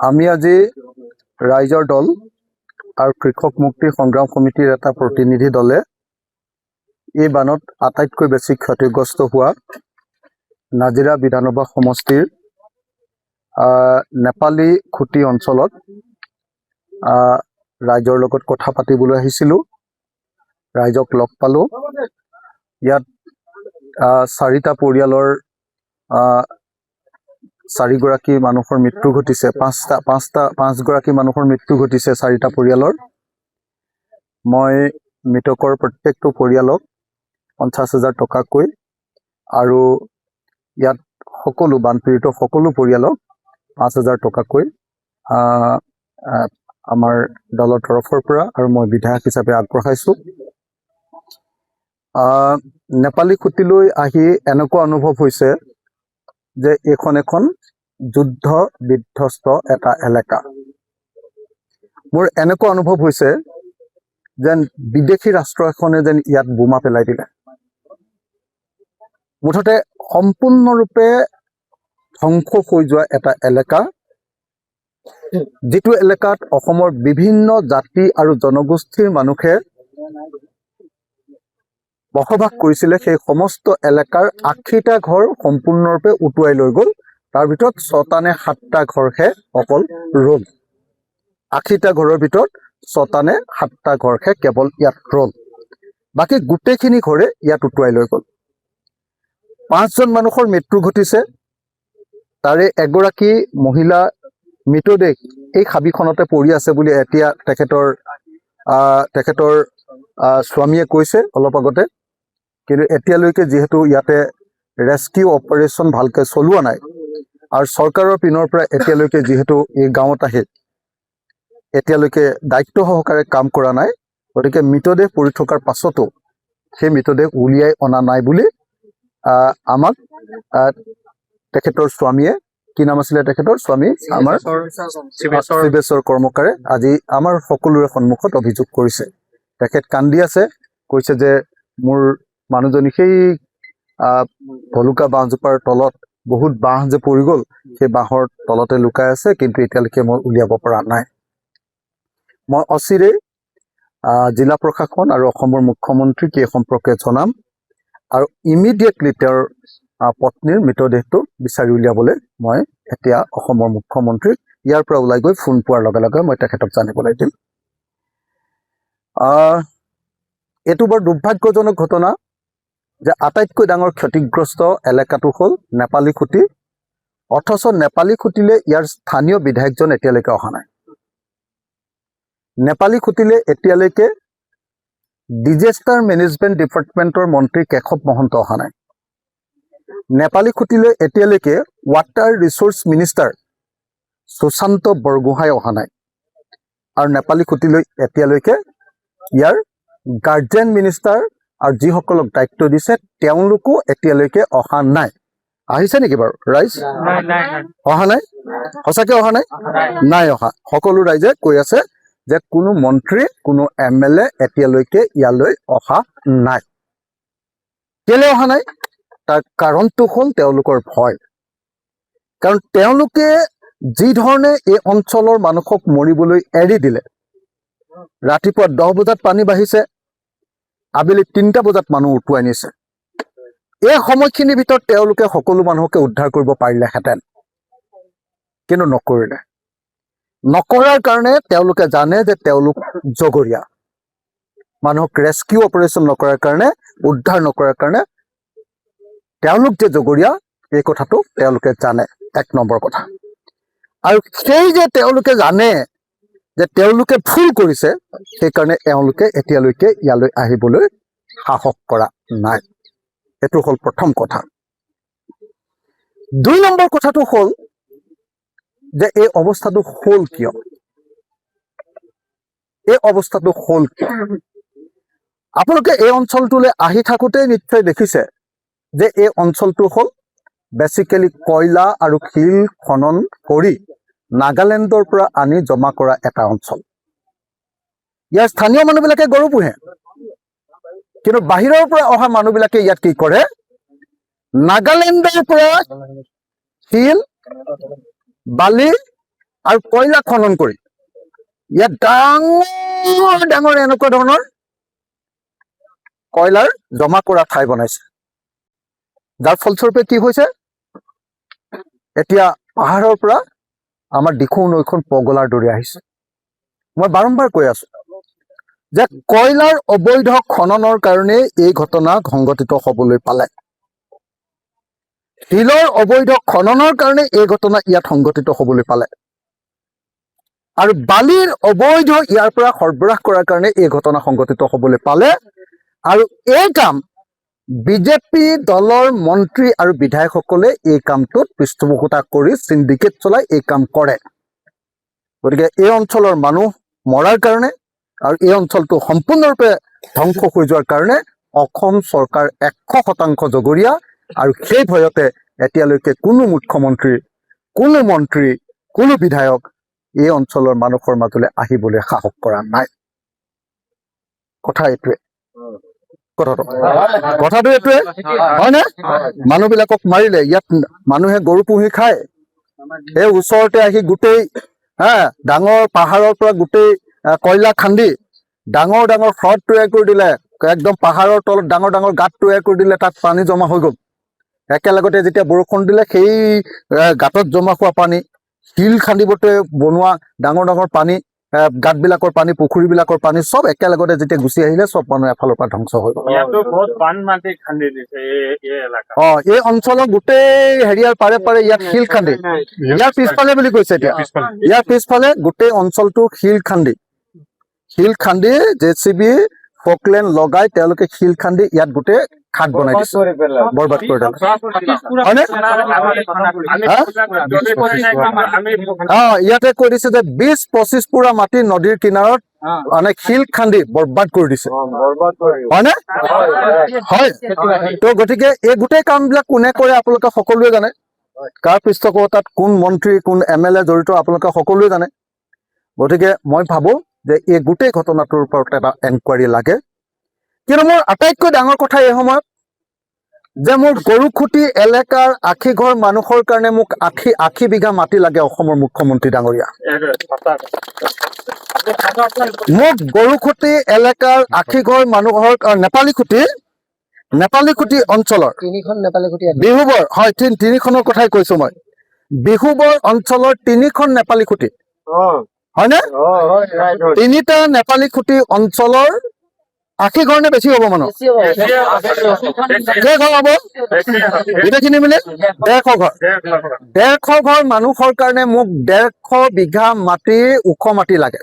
আমি আজি ৰাইজৰ দল আৰু কৃষক মুক্তি সংগ্ৰাম সমিতিৰ এটা প্ৰতিনিধি দলে এই বানত আটাইতকৈ বেছি ক্ষতিগ্ৰস্ত হোৱা নাজিৰা বিধানসভা সমষ্টিৰ নেপালী খুটি অঞ্চলত ৰাইজৰ লগত কথা পাতিবলৈ আহিছিলোঁ। ৰাইজক লগ পালোঁ। ইয়াত চাৰিটা পৰিয়ালৰ 4গৰাকী মানুহৰ মৃত্যু ঘটিছে। পাঁচগৰাকী মানুহৰ মৃত্যু ঘটিছে চাৰিটা পৰিয়ালৰ। মই মৃতকৰ প্ৰত্যেকটো পৰিয়ালক 50,000 টকাকৈ আৰু ইয়াত সকলো বানপীড়িত সকলো পৰিয়ালক 5,000 টকাকৈ আমাৰ দলৰ তৰফৰ পৰা আৰু মই বিধায়ক হিচাপে আগবঢ়াইছোঁ। নেপালী খুঁটিলৈ আহি এনেকুৱা অনুভৱ হৈছে যে এইখন এখন যুদ্ধ বিধ্বস্ত এটা এলেকা। মোৰ এনেকুৱা অনুভৱ হৈছে যেন বিদেশী ৰাষ্ট্ৰ এখনে যেন ইয়াত বোমা পেলাই দিলে। মুঠতে সম্পূৰ্ণৰূপে ধ্বংস হৈ যোৱা এটা এলেকা, যিটো এলেকাত অসমৰ বিভিন্ন জাতি আৰু জনগোষ্ঠীৰ মানুহে বসবাস কৰিছিলে। সেই সমস্ত এলেকাৰ 80টা ঘৰ সম্পূৰ্ণৰূপে উটুৱাই লৈ গ'ল। তাৰ ভিতৰত 6টা নে 7টা ঘৰহে অকল ৰ'ল। 80টা ঘৰৰ ভিতৰত 6টা নে 7টা ঘৰহে কেৱল ইয়াত ৰ'ল। বাকী গোটেইখিনি ঘৰে ইয়াত উটুৱাই লৈ গ'ল। 5জন মানুহৰ মৃত্যু ঘটিছে। তাৰে এগৰাকী মহিলা মৃতদেহ এই হাবিখনতে পৰি আছে বুলি এতিয়া তেখেতৰ স্বামীয়ে কৈছে অলপ আগতে। কিন্তু এতিয়ালৈকে যিহেতু ইয়াতে ৰেস্কিউ অপাৰেশ্যন ভালকৈ চলোৱা নাই আৰু চৰকাৰৰ পিনৰ পৰা এতিয়ালৈকে যিহেতু এই গাঁৱত আহি এতিয়ালৈকে দায়িত্ব সহকাৰে কাম কৰা নাই, গতিকে মৃতদেহ পৰি থকাৰ পাছতো সেই মৃতদেহ উলিয়াই অনা নাই বুলি আমাক তেখেতৰ স্বামীয়ে, কি নাম আছিলে তেখেতৰ স্বামী, আমাৰ শিৱেশ্বৰ কৰ্মকাৰে আজি আমাৰ সকলোৰে সন্মুখত অভিযোগ কৰিছে। তেখেত কান্দি আছে, কৈছে যে মোৰ মানুহজনী সেই ভলুকা বাঁহজোপাৰ তলত বহুত বাঁহ যে পৰি গ'ল, সেই বাঁহৰ তলতে লুকাই আছে, কিন্তু এতিয়ালৈকে মই উলিয়াব পৰা নাই। মই অচিৰেই জিলা প্ৰশাসন আৰু অসমৰ মুখ্যমন্ত্ৰীক এই সম্পৰ্কে জনাম আৰু ইমিডিয়েটলি তেওঁৰ পত্নীৰ মৃতদেহটো বিচাৰি উলিয়াবলৈ মই এতিয়া অসমৰ মুখ্যমন্ত্ৰীক ইয়াৰ পৰা ওলাই গৈ ফোন পোৱাৰ লগে লগে মই তেখেতক জানিবলৈ দিম। এইটো বৰ দুৰ্ভাগ্যজনক ঘটনা যে আটাইতকৈ ডাঙৰ ক্ষতিগ্ৰস্ত এলেকাটো হ'ল নেপালী খুঁটি, অথচ নেপালী খুঁটিলে ইয়াৰ স্থানীয় বিধায়কজন এতিয়ালৈকে অহা নাই। নেপালী খুঁটিলে এতিয়ালৈকে ডিজাষ্টাৰ মেনেজমেণ্ট ডিপাৰ্টমেণ্টৰ মন্ত্ৰী কেশৱ মহন্ত অহা নাই। নেপালী খুঁটিলে এতিয়ালৈকে water resource minister Sushanta Borgohain অহা নাই। আৰু নেপালী খুঁটিলৈ এতিয়ালৈকে ইয়াৰ গাৰ্জেন মিনিষ্টাৰ আৰু যিসকলক দায়িত্ব দিছে তেওঁলোকো এতিয়ালৈকে অহা নাই। আহিছে নেকি বাৰু ৰাইজ? অহা নাই? সঁচাকে অহা নাই? নাই অহা। সকলো ৰাইজে কৈ আছে যে কোনো মন্ত্ৰী, কোনো MLA এতিয়ালৈকে ইয়ালৈ অহা নাই। কেলে অহা নাই? তাৰ কাৰণটো হ'ল তেওঁলোকৰ ভয়। কাৰণ তেওঁলোকে যি ধৰণে এই অঞ্চলৰ মানুহক মৰিবলৈ এৰি দিলে, ৰাতিপুৱা 10 বজাত পানী বাঢ়িছে, আবেলি 3টা বজাত মানুহ উটুৱাই নিছে। এই সময়খিনিৰ ভিতৰত তেওঁলোকে সকলো মানুহকে উদ্ধাৰ কৰিব পাৰিলেহেঁতেন, কিন্তু নকৰিলে। নকৰাৰ কাৰণে তেওঁলোকে জানে যে তেওঁলোক জগৰীয়া। মানুহক ৰেস্কিউ অপাৰেশ্যন নকৰাৰ কাৰণে, উদ্ধাৰ নকৰাৰ কাৰণে তেওঁলোক যে জগৰীয়া এই কথাটো তেওঁলোকে জানে। 1 নম্বৰ কথা। আৰু সেই যে তেওঁলোকে জানে যে তেওঁলোকে ভুল কৰিছে, সেইকাৰণে তেওঁলোকে এতিয়ালৈকে ইয়ালৈ আহিবলৈ সাহস কৰা নাই। এইটো হ'ল প্ৰথম কথা। 2 নম্বৰ কথাটো হ'ল যে এই অৱস্থাটো হ'ল কিয়? এই অৱস্থাটো হ'ল কিয়? আপোনালোকে এই অঞ্চলটোলৈ আহি থাকোঁতেই নিশ্চয় দেখিছে যে এই অঞ্চলটো হ'ল বেচিকেলি কয়লা আৰু শিল খনন কৰি নাগালেণ্ডৰ পৰা আনি জমা কৰা এটা অঞ্চল। ইয়াৰ স্থানীয় মানুহবিলাকে গৰু পোহে, কিন্তু বাহিৰৰ পৰা অহা মানুহবিলাকে ইয়াত কি কৰে? নাগালেণ্ডৰ পৰা শিল, বালি আৰু কয়লা খনন কৰি ইয়াত ডাঙৰ ডাঙৰ এনেকুৱা ধৰণৰ কয়লাৰ জমা কৰা ঠাই বনাইছে, যাৰ ফলস্বৰূপে কি হৈছে, এতিয়া পাহাৰৰ পৰা আমাৰ দিখৌ নৈখন পগলাৰ দৰে আহিছে। মই বাৰম্বাৰ কৈ আছো যে কয়লাৰ অবৈধ খননৰ কাৰণে এই ঘটনা সংঘটিত হবলৈ পালে, শিলৰ অবৈধ খননৰ কাৰণে এই ঘটনা ইয়াত সংঘটিত হবলৈ পালে, আৰু বালিৰ অবৈধ ইয়াৰ পৰা সৰবৰাহ কৰাৰ কাৰণে এই ঘটনা সংঘটিত হবলৈ পালে। আৰু এই কাম বিজেপি দলৰ মন্ত্ৰী আৰু বিধায়কসকলে এই কামটোত পৃষ্ঠপোষকতা কৰি সিন্ডিকেট চলাই এই কাম কৰে। গতিকে এই অঞ্চলৰ মানুহ মৰাৰ কাৰণে আৰু এই অঞ্চলটো সম্পূৰ্ণৰূপে ধ্বংস হৈ যোৱাৰ কাৰণে অসম চৰকাৰ 100% জগৰীয়া, আৰু সেই ভয়তে এতিয়ালৈকে কোনো মুখ্যমন্ত্ৰী, কোনো মন্ত্ৰী, কোনো বিধায়ক এই অঞ্চলৰ মানুহৰ মাজলৈ আহিবলৈ সাহস কৰা নাই। কথা এইটোৱে, কথাটো এইটোৱে হয় নে? মানুহবিলাকক মাৰিলে, ইয়াত মানুহে গৰু পুহি খায়, এই ওচৰতে আহি গোটেই ডাঙৰ পাহাৰৰ পৰা গোটেই কয়লা খান্দি ডাঙৰ ডাঙৰ হ্ৰদ তৈয়াৰ কৰি দিলে, একদম পাহাৰৰ তলত ডাঙৰ ডাঙৰ গাঁত তৈয়াৰ কৰি দিলে, তাত পানী জমা হৈ গ'ল। একেলগতে যেতিয়া বৰষুণ দিলে সেই গাঁতত জমা হোৱা পানী, শিল খান্দিবতে বনোৱা ডাঙৰ ডাঙৰ পানী, গাঁতবিলাকৰ পানী, পুখুৰীবিলাকৰ পানী চব একেলগতে যেতিয়া গুচি আহিলে, চব মানুহ এফালৰ পৰা ধ্বংস হৈ গ'ল। এই অঞ্চলৰ গোটেই হেৰিয়াৰ পাৰে পাৰে ইয়াত শিল খান্দি, ইয়াৰ পিছফালে বুলি কৈছে, এতিয়া ইয়াৰ পিছফালে গোটেই অঞ্চলটো শিল খান্দি JCB ফকলেন লগাই তেওঁলোকে শিল খান্দি ইয়াত গোটেই খাট বনাই দিছে, বৰবাদ কৰি দিলে, হয়নে? ইয়াতে কৈ দিছে যে 20-25 পুৰা মাটি নদীৰ কিনাৰত মানে শিল খান্দি বৰবাদ কৰি দিছে, হয়নে? হয়। তো গতিকে এই গোটেই কামবিলাক কোনে কৰে আপোনালোকে সকলোৱে জানে, কাৰ পৃষ্ঠপোষকতাত কোন মন্ত্ৰী, কোন MLA জড়িত আপোনালোকে সকলোৱে জানে। গতিকে মই ভাবো যে এই গোটেই ঘটনাটোৰ ওপৰত এটা এনকুৱাৰী লাগে। কিন্তু মোৰ আটাইতকৈ ডাঙৰ কথা এই সময়ত যে মোৰ গৰুখুটি এলেকাৰ 80 ঘৰ মানুহৰ কাৰণে মোক 80 বিঘা মাটি লাগে অসমৰ মুখ্যমন্ত্ৰী ডাঙৰীয়া। মোক গৰুখুটি এলেকাৰ 80 ঘৰ মানুহৰ নেপালীখুটি অঞ্চলৰ বিহুবৰ, হয়, তিনিখনৰ কথাই কৈছো মই, বিহুবৰ অঞ্চলৰ 3খন নেপালীখুটি, হয়নে? 3টা নেপালীখুটি অঞ্চলৰ 80 ঘৰ নে বেছি হ'ব মানুহ? কেই ঘৰ হ'ব? গোটেইখিনি মিলি 150 ঘৰ। 150 ঘৰ মানুহৰ কাৰণে মোক 150 বিঘা মাটি, ওখ মাটি লাগে।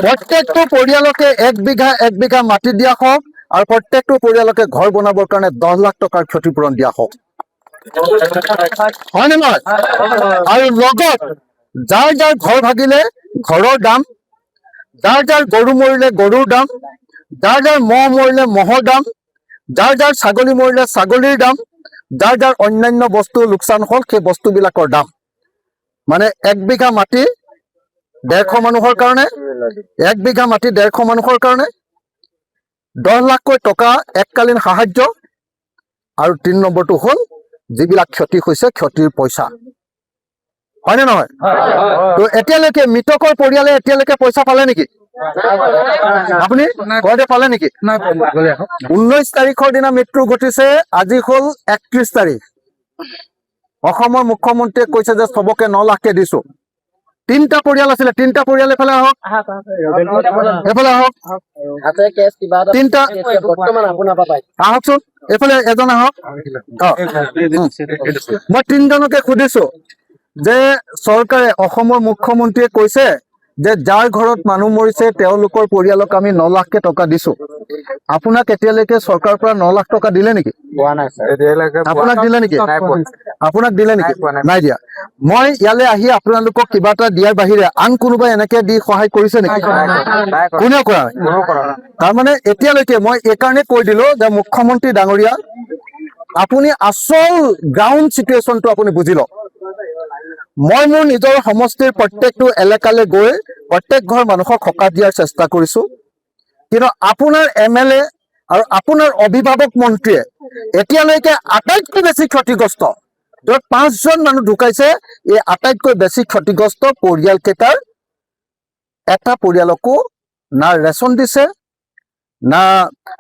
প্ৰত্যেকটো পৰিয়ালকে 1 বিঘা মাটি দিয়া হওক, আৰু প্ৰত্যেকটো পৰিয়ালকে ঘৰ বনাবৰ কাৰণে 10 লাখ টকাৰ ক্ষতিপূৰণ দিয়া হওক, হয়নে নহয়? আৰু লগত যাৰ যাৰ ঘৰ ভাগিলে ঘৰৰ দাম, যাৰ যাৰ গৰু মৰিলে গৰুৰ দাম, যাৰ যাৰ মহ মৰিলে মহৰ দাম, যাৰ যাৰ ছাগলী মৰিলে ছাগলীৰ দাম, যাৰ যাৰ অন্যান্য বস্তু লোকচান হ'ল সেই বস্তুবিলাকৰ দাম, মানে 1 বিঘা মাটি 150 মানুহৰ কাৰণে, 1 বিঘা মাটি 150 মানুহৰ কাৰণে 10 লাখকৈ টকা এককালীন সাহায্য, আৰু 3 নম্বৰটো হ'ল যিবিলাক ক্ষতি হৈছে ক্ষতিৰ পইচা, হয়নে নহয়? তো এতিয়ালৈকে মৃতকৰ পৰিয়ালে এতিয়ালৈকে পইচা পালে নেকি? আপুনি ঘৰতে পালে নেকি? 19 তাৰিখৰ দিনা মৃত্যু ঘটিছে, আজি হ'ল 31 তাৰিখ। অসমৰ মুখ্যমন্ত্ৰীয়ে কৈছে যে চবকে 9 লাখকে দিছো। 3টা পৰিয়াল আছিলে, 3টা পৰিয়াল এফালে আহক, এফালে আহক, 3টা আহকচোন, এফালে এজন আহক। মই 3জনকে সুধিছো যে চৰকাৰে, অসমৰ মুখ্যমন্ত্ৰীয়ে কৈছে যে যাৰ ঘৰত মানুহ মৰিছে তেওঁলোকৰ পৰিয়ালক আমি 9 লাখকে টকা দিছো। আপোনাক এতিয়ালৈকে চৰকাৰৰ পৰা 9 লাখ টকা দিলে নেকি? আপোনাক দিলে নেকি? আপোনাক দিলে নেকি? নাই দিয়া। মই ইয়ালৈ আহি আপোনালোকক কিবা এটা দিয়াৰ বাহিৰে আন কোনোবাই এনেকে দি সহায় কৰিছে নেকি? কোনেও কৰা নাই। তাৰমানে এতিয়ালৈকে মই এইকাৰণে কৈ দিলো যে মুখ্যমন্ত্ৰী ডাঙৰীয়া, আপুনি আচল গ্ৰাউণ্ড চিটুৱেশ্যনটো আপুনি বুজি লওক। মই মোৰ নিজৰ সমষ্টিৰ প্ৰত্যেকটো এলেকালৈ গৈ প্ৰত্যেক ঘৰ মানুহক সকাহ দিয়াৰ চেষ্টা কৰিছো, কিন্তু আপোনাৰ MLA আৰু আপোনাৰ অভিভাৱক মন্ত্ৰীয়ে এতিয়ালৈকে আটাইতকৈ বেছি ক্ষতিগ্ৰস্ত য'ত 5জন মানুহ ঢুকাইছে এই আটাইতকৈ বেছি ক্ষতিগ্ৰস্ত পৰিয়ালকেইটাৰ এটা পৰিয়ালকো না ৰেচন দিছে না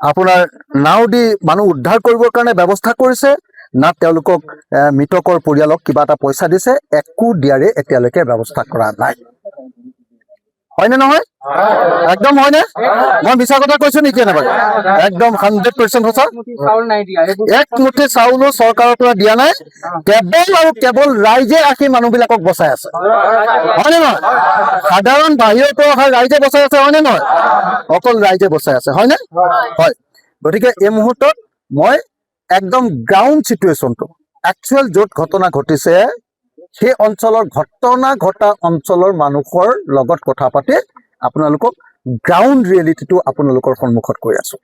আপোনাৰ নাও দি মানুহ উদ্ধাৰ কৰিবৰ কাৰণে ব্যৱস্থা কৰিছে না তেওঁলোকক মৃতকৰ পৰিয়ালক কিবা এটা পইচা দিছে একো দিয়াৰে এতিয়ালৈকে ব্যৱস্থা কৰা নাই হয়নে নহয় একদম হয়নে মই মিছা কথা কৈছো নেকি এনেকৈ একদম 100% সঁচা এক মুঠি চাউলো চৰকাৰৰ পৰা দিয়া নাই কেৱল ৰাইজে আহি মানুহবিলাকক বচাই আছে হয়নে নহয় সাধাৰণ বাহিৰৰ পৰা অহা ৰাইজে বচাই আছে হয়নে নহয় অকল ৰাইজে বচাই আছে হয়নে হয় গতিকে এই মুহূৰ্তত মই একদম গ্ৰাউণ্ড চিটুৱেশ্যনটো একচুৱেল য'ত ঘটনা ঘটিছে সেই অঞ্চলৰ ঘটনা ঘটা অঞ্চলৰ মানুহৰ লগত কথা পাতি আপোনালোকক গ্ৰাউণ্ড ৰিয়েলিটিটো আপোনালোকৰ সন্মুখত কৈ আছো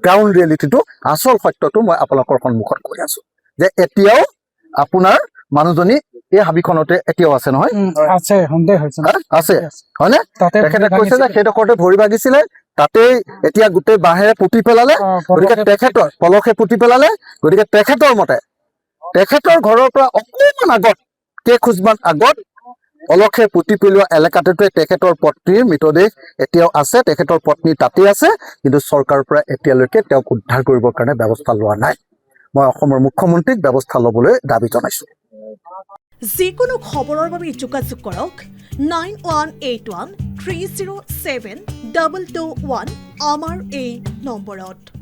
গ্ৰাউণ্ড ৰিয়েলিটিটো আচল সত্যটো মই আপোনালোকৰ সন্মুখত কৈ আছো যে এতিয়াও আপোনাৰ মানুহজনী এই হাবিখনতে এতিয়াও আছে নহয় আছে সন্দেহ হৈছে আছে হয়নে তেখেতে কৈছে যে সেইডোখৰতে ভৰি ভাগিছিলে তাতেই এতিয়া গোটেই বাঁহেৰে পুতি পেলালে গতিকে তেখেতৰ পলসে পুতি পেলালে গতিকে তেখেতৰ মতে তেখেতৰ ঘৰৰ পৰা অকণমান আগত কেইখোজমান আগত পলসে পুতি পেলোৱা এলেকাটোতে তেখেতৰ পত্নীৰ মৃতদেহ এতিয়াও আছে তেখেতৰ পত্নী তাতে আছে কিন্তু চৰকাৰৰ পৰা এতিয়ালৈকে তেওঁক উদ্ধাৰ কৰিবৰ কাৰণে ব্যৱস্থা লোৱা নাই মই অসমৰ মুখ্যমন্ত্ৰীক ব্যৱস্থা ল'বলৈ দাবী জনাইছো যিকোনো খবৰৰ বাবে যোগাযোগ কৰক 9181 307 221 আমাৰ এই নম্বৰত